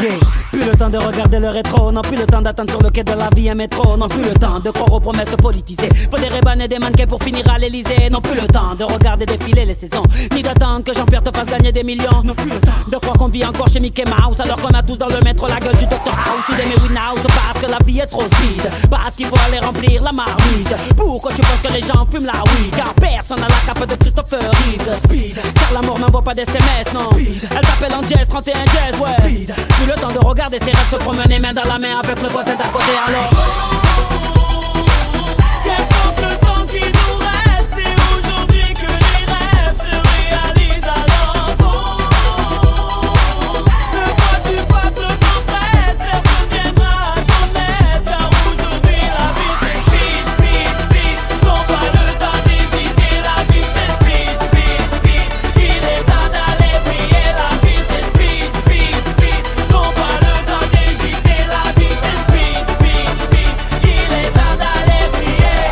Yeah. Plus le temps de regarder le rétro, non plus le temps d'attendre sur le quai de la vie un métro, non plus le temps de croire aux promesses politisées. Faut des rébans et des mannequins pour finir à l'Elysée, non plus le temps de regarder défiler les saisons, ni d'attendre que Jean-Pierre te fasse gagner des millions, non plus le temps de croire qu'on vit encore chez Mickey Mouse alors qu'on a tous dans le métro la gueule du Dr House ou des Mary House parce que la vie est trop speed, parce qu'il faut aller remplir la marmite. Pourquoi tu penses que les gens fument la weed? Car personne n'a la cape de Christopher Reeves. Speed. Car la mort n'envoie pas d'SMS, non. Speed. Elle t'appelle en jazz, 31 jazz, ouais. Speed. Plus le temps de regarder ses rêves se promener main dans la main avec le voisin d'à côté alors. Qu'importe le temps qui nous reste, c'est aujourd'hui que les rêves se réalisent alors. Ne vois-tu pas que le temps presse, personne viendra à ton aide. Car aujourd'hui la vie c'est speed, speed, speed. Non pas le temps d'hésiter, la vie c'est speed, speed, speed. Il est temps d'aller briller, la vie c'est speed, speed, speed. Non pas le temps d'hésiter, la vie c'est speed, speed, speed. Il est temps d'aller briller.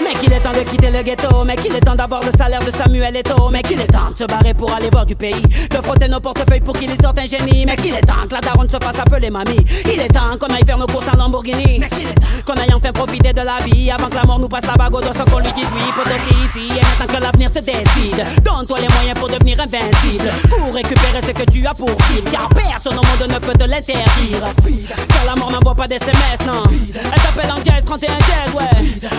Mais qu'il est temps de quitter le ghetto, mais qu'il est temps d'avoir le salaire de Samuel Eto'o, mais qu'il est temps de se barrer pour aller voir du pays, de frotter nos portefeuilles pour qu'il y sorte un génie, mais qu'il est temps que la daronne se fasse appeler mamie. Il est temps qu'on aille faire nos courses en Lamborghini, mais qu'il est temps qu'on aille enfin profiter de la vie avant que la mort nous passe la bague au dos sans qu'on lui dise oui, pour ici. Et maintenant que l'avenir se décide, donne-toi les moyens pour devenir invincible, pour récupérer ce que tu as pour cible, car personne au monde ne peut te l'interdire. Car la mort n'envoie pas d'SMS, non. Elle t'appelle en jazz, 31 jazz, ouais.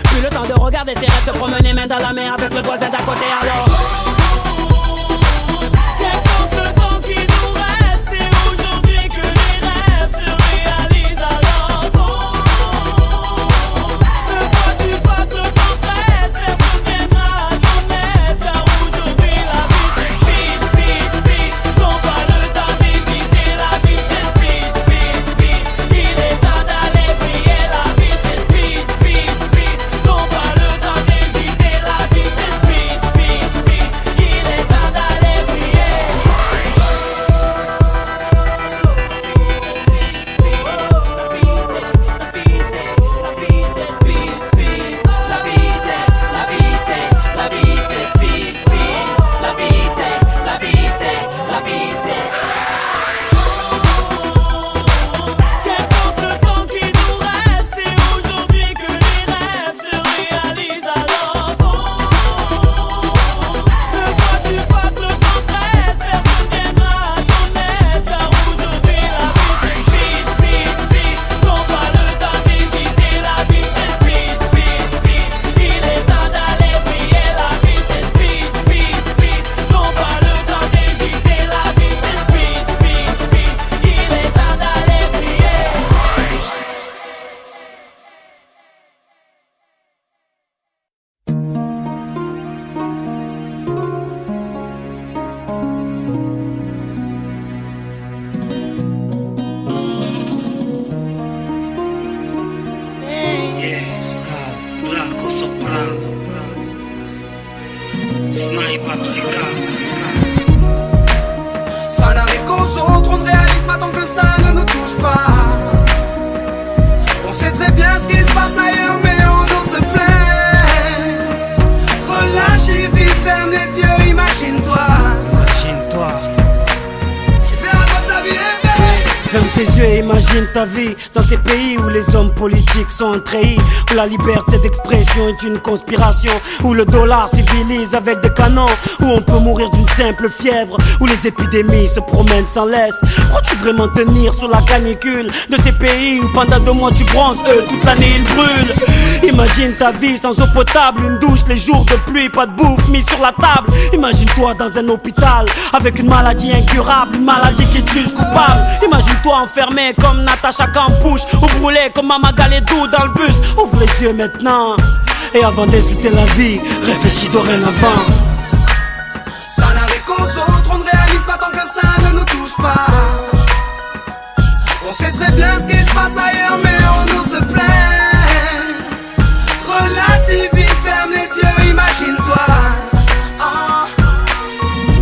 Plus le temps de regarder ses rêves se promener main dans la main avec le voisin d'à côté alors. Qu'importe le temps qui nous reste, c'est aujourd'hui que les rêves se réalisent alors. Ne vois-tu pas que le temps presse, personne viendra à ton aide. Car aujourd'hui la vie c'est speed, speed, speed. Non pas le temps d'hésiter, la vie c'est speed, speed, speed. Il est temps d'aller briller, la vie c'est speed, speed, speed. Non pas le temps d'hésiter, la vie c'est speed, speed, speed. Il est temps d'aller briller. Qu'importe le temps qui nous reste, c'est aujourd'hui que les rêves se réalisent alors. Ne vois-tu pas que le temps presse, personne viendra à ton aide. Car aujourd'hui la vie c'est speed, speed, speed. Non pas le temps d'hésiter, la vie c'est speed, speed, speed. Il est temps d'aller briller, la vie c'est speed, speed, speed. Non pas le temps d'hésiter, la vie c'est speed, speed, speed. Il est temps d'aller briller. Blanco soprano, sniper psychiatre. Ça n'arrive qu'aux autres, on ne réalise pas tant que ça ne nous touche pas. On sait très bien ce qui se passe ailleurs, mais on nous se plaint. Relativise, ferme les yeux, imagine-toi. Imagine-toi. Tu verras quand ta vie est belle. Ferme tes yeux et imagine ta vie dans ces pays où les hommes politiques sont trahis, où la liberté d'expression est une conspiration, où le dollar civilise avec des canons, où on peut mourir d'une simple fièvre, où les épidémies se promènent sans laisse. Crois-tu vraiment tenir sous la canicule de ces pays où pendant 2 mois tu bronzes, eux toute l'année ils brûlent? Imagine ta vie sans eau potable, une douche les jours de pluie, pas de bouffe mise sur la table. Imagine-toi dans un hôpital avec une maladie incurable, une maladie qui te juge coupable. Imagine-toi enfermé comme Natacha Campouche, ou brûlé comme Mama Galedou dans le bus. Ouvre les yeux maintenant, et avant d'insulter la vie, réfléchis dorénavant. Ça n'arrive qu'aux autres, on ne réalise pas tant que ça ne nous touche pas. On sait très bien ce qui se passe ailleurs, mais on nous se plaint. Relativise, ferme les yeux, imagine-toi.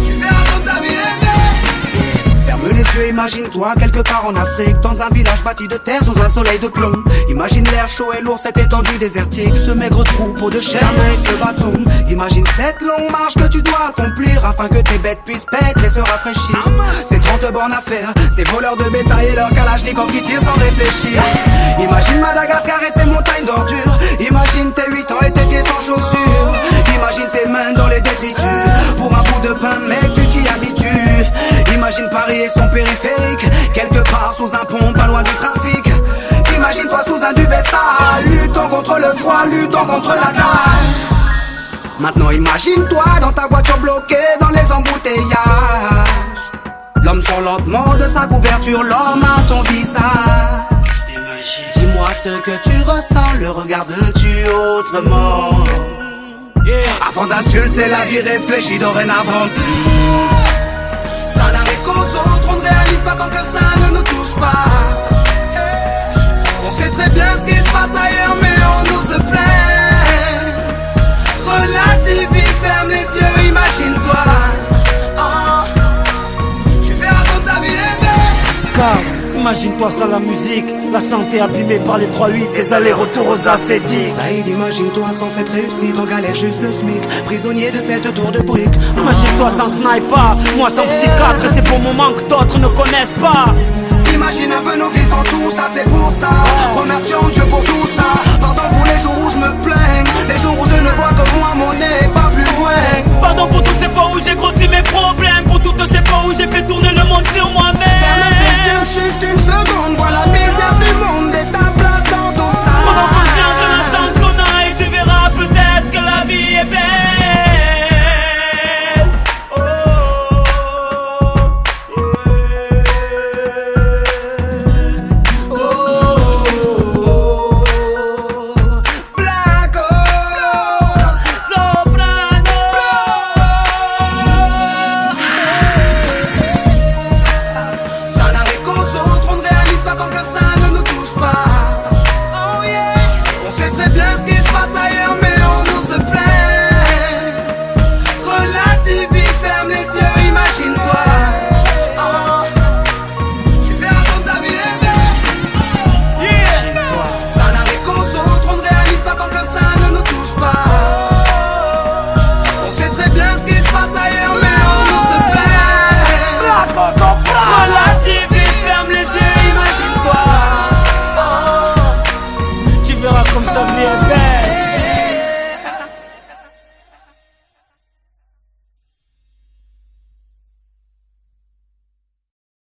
Tu verras quand ta vie est belle. Ferme les yeux, imagine-toi quelque part en Afrique, dans un village bâti de terre sous un soleil de plomb. Imagine l'air chaud et lourd, cette étendue désertique, ce maigre troupeau de chair, main et ce bâton. Imagine cette longue marche que tu dois accomplir afin que tes bêtes puissent paître et se rafraîchir. Ces 30 bornes à faire. Ces voleurs de bétail et leurs kalachnikov qui tirent sans réfléchir. Imagine Madagascar et ses montagnes d'ordures. Imagine tes 8 ans et tes pieds sans chaussures. Imagine tes mains dans les détritus. Pour un bout de pain mec tu t'y habitues. Imagine Paris et son périphérique, quelque part sous un pont pas loin du trafic. Imagine-toi sous un duvet sale, luttant contre le froid, luttant contre la dalle. Maintenant imagine-toi dans ta voiture bloquée dans les embouteillages. L'homme sort lentement de sa couverture, l'homme à ton visage. Dis-moi ce que tu ressens, le regardes-tu autrement? Avant d'insulter la vie, réfléchis dorénavant. Ça n'arrive qu'aux autres, on ne réalise pas tant que ça ne nous touche pas. On sait très bien ce qui se passe ailleurs, mais on nous se plaint. Relativise, ferme les yeux, imagine-toi. Tu verras quand ta vie est belle. Car imagine-toi sans la musique, la santé abîmée par les 3-8, les allers-retours aux AC10. Saïd, imagine-toi sans cette réussite, en galère juste le SMIC, prisonnier de cette tour de briques. Imagine-toi sans sniper, moi sans psychiatre, et ces bons moments que d'autres ne connaissent pas. Imagine un peu nos vies sans tout ça, c'est pour ça. Remercions Dieu pour tout